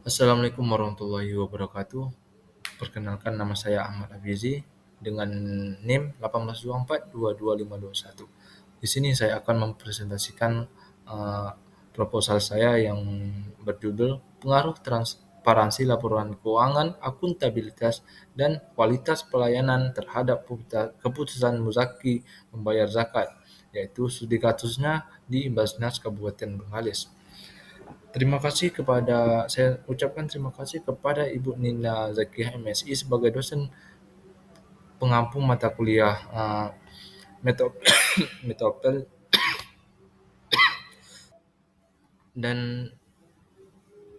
Assalamualaikum warahmatullahi wabarakatuh. Perkenalkan nama saya Ahmad Afizi dengan NIM 18242251. Di sini saya akan mempresentasikan uh, proposal saya yang berjudul Pengaruh Transparansi Laporan Keuangan, Akuntabilitas, dan Kualitas Pelayanan terhadap keputusan Muzaki membayar zakat, yaitu studi kasusnya di Basnas Kabupaten Bengkalis. Saya ucapkan terima kasih kepada Ibu Nina Zakiyah MSI sebagai dosen pengampu mata kuliah Metop Metopel dan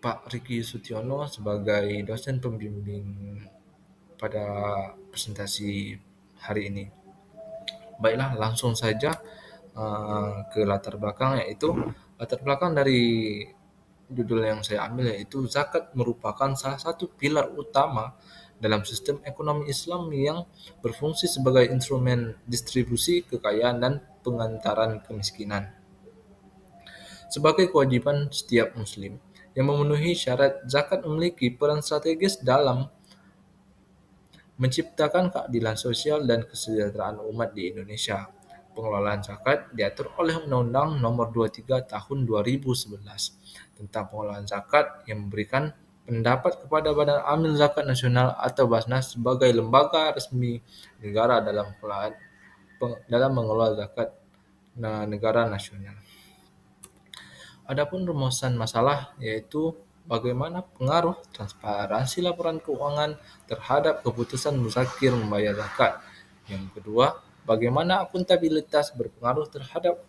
Pak Riki Sutiono sebagai dosen pembimbing pada presentasi hari ini. Baiklah, langsung saja ke latar belakang, yaitu latar belakang dari judul yang saya ambil yaitu zakat merupakan salah satu pilar utama dalam sistem ekonomi Islam yang berfungsi sebagai instrumen distribusi kekayaan dan pengantaran kemiskinan. Sebagai kewajiban setiap muslim yang memenuhi syarat, zakat memiliki peran strategis dalam menciptakan keadilan sosial dan kesejahteraan umat di Indonesia. Pengelolaan zakat diatur oleh Undang-Undang Nomor 23 Tahun 2011 tentang pengelolaan zakat yang memberikan pendapat kepada Badan Amil Zakat Nasional atau Basnas sebagai lembaga resmi negara dalam mengelola zakat negara nasional. Adapun rumusan masalah yaitu bagaimana pengaruh transparansi laporan keuangan terhadap keputusan muzakir membayar zakat. Yang kedua, bagaimana akuntabilitas berpengaruh terhadap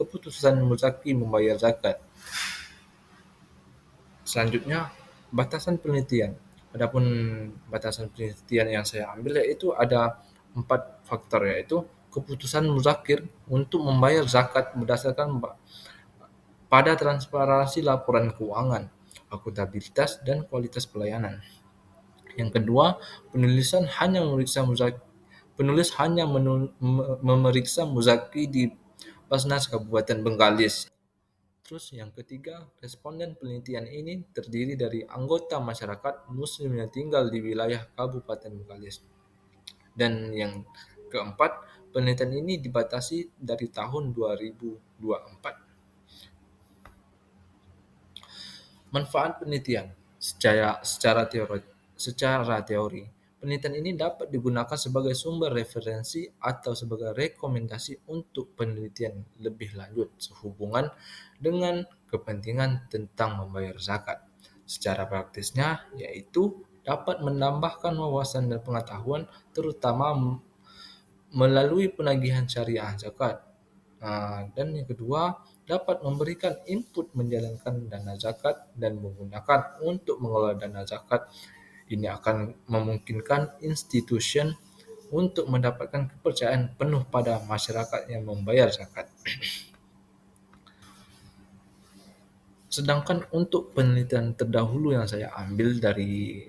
keputusan muzaki membayar zakat. Selanjutnya, batasan penelitian. Adapun batasan penelitian yang saya ambil yaitu ada 4 faktor, yaitu keputusan muzakir untuk membayar zakat berdasarkan pada transparansi laporan keuangan, akuntabilitas, dan kualitas pelayanan. Yang kedua, penulis hanya memeriksa muzaki di Basnas Kabupaten Bengkalis. Terus yang ketiga, responden penelitian ini terdiri dari anggota masyarakat muslim yang tinggal di wilayah Kabupaten Bengkalis. Dan yang keempat, penelitian ini dibatasi dari tahun 2024. Manfaat penelitian secara teori, penelitian ini dapat digunakan sebagai sumber referensi atau sebagai rekomendasi untuk penelitian lebih lanjut sehubungan dengan kepentingan tentang membayar zakat. Secara praktisnya, yaitu dapat menambahkan wawasan dan pengetahuan terutama melalui penagihan syariah zakat. Dan yang kedua, dapat memberikan input menjalankan dana zakat dan menggunakan untuk mengelola dana zakat. Ini akan memungkinkan institusi untuk mendapatkan kepercayaan penuh pada masyarakat yang membayar zakat. Sedangkan untuk penelitian terdahulu yang saya ambil dari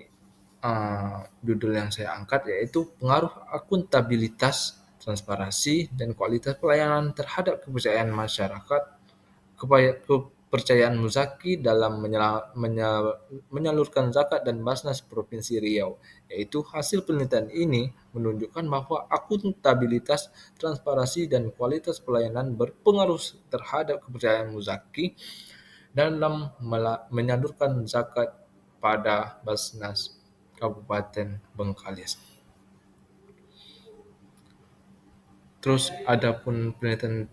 judul yang saya angkat yaitu pengaruh akuntabilitas, transparansi, dan kualitas pelayanan terhadap kepercayaan masyarakat, kepercayaan muzaki dalam menyalurkan zakat dan Basnas Provinsi Riau. Yaitu hasil penelitian ini menunjukkan bahwa akuntabilitas, transparansi, dan kualitas pelayanan berpengaruh terhadap kepercayaan muzaki dalam menyalurkan zakat pada Basnas Kabupaten Bengkalis. Terus adapun penelitian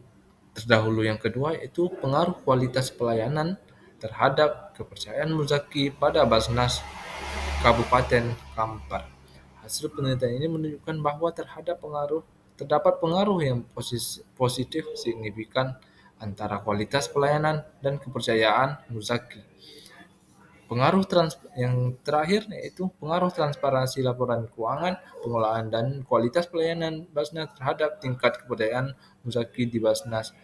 terdahulu yang kedua yaitu pengaruh kualitas pelayanan terhadap kepercayaan muzaki pada Basnas Kabupaten Kampar. Hasil penelitian ini menunjukkan bahwa terdapat pengaruh yang positif signifikan antara kualitas pelayanan dan kepercayaan muzaki. Yang terakhir yaitu pengaruh transparansi laporan keuangan, pengelolaan dan kualitas pelayanan Basnas terhadap tingkat kepercayaan muzaki di Basnas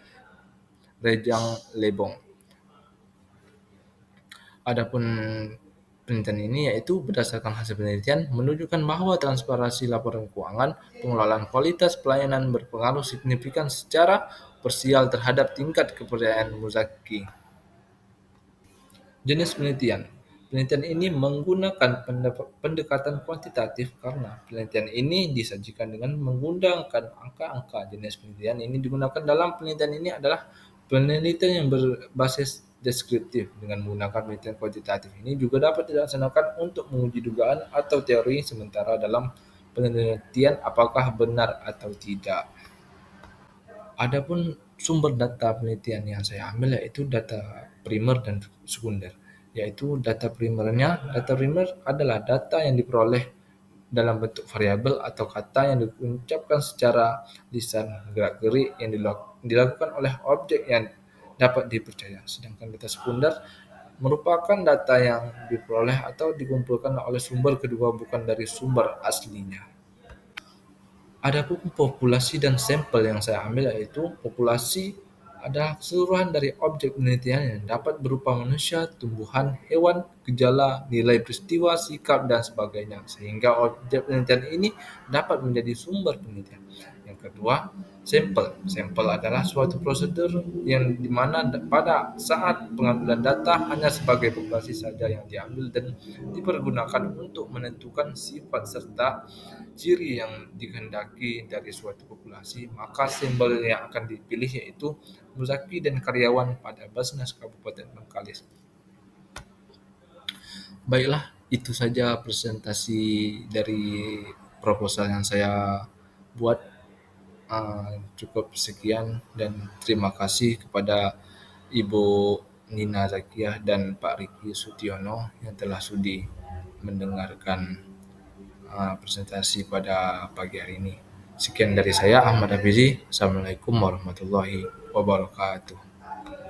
Rejang Lebong. Adapun penelitian ini yaitu berdasarkan hasil penelitian menunjukkan bahwa transparansi laporan keuangan, pengelolaan kualitas pelayanan berpengaruh signifikan secara parsial terhadap tingkat kepercayaan muzaki. Jenis penelitian. Penelitian ini menggunakan pendekatan kuantitatif karena penelitian ini disajikan dengan menggunakan angka-angka. Jenis penelitian ini digunakan dalam penelitian ini adalah penelitian yang berbasis deskriptif. Dengan menggunakan penelitian kuantitatif ini juga dapat dilaksanakan untuk menguji dugaan atau teori, sementara dalam penelitian apakah benar atau tidak. Adapun sumber data penelitian yang saya ambil yaitu data primer dan sekunder. Yaitu data primer adalah data yang diperoleh dalam bentuk variabel atau kata yang diucapkan secara lisan, gerak-gerik yang dilakukan oleh objek yang dapat dipercaya. Sedangkan data sekunder merupakan data yang diperoleh atau dikumpulkan oleh sumber kedua bukan dari sumber aslinya. Adapun populasi dan sampel yang saya ambil yaitu populasi adalah keseluruhan dari objek penelitian yang dapat berupa manusia, tumbuhan, hewan, gejala, nilai peristiwa, sikap, dan sebagainya. Sehingga objek penelitian ini dapat menjadi sumber penelitian. Yang kedua, sampel. Sampel adalah suatu prosedur yang dimana pada saat pengambilan data hanya sebagai populasi saja yang diambil dan dipergunakan untuk menentukan sifat serta ciri yang dikehendaki dari suatu populasi, maka simbol yang akan dipilih yaitu Muzaki dan karyawan pada Basnas Kabupaten Bengkalis. Baiklah, itu saja presentasi dari proposal yang saya buat. Cukup sekian dan terima kasih kepada Ibu Nina Zakiah dan Pak Riki Sutiono yang telah sudi mendengarkan presentasi pada pagi hari ini. Sekian dari saya, Ahmad Hafizi. Assalamualaikum warahmatullahi wabarakatuh.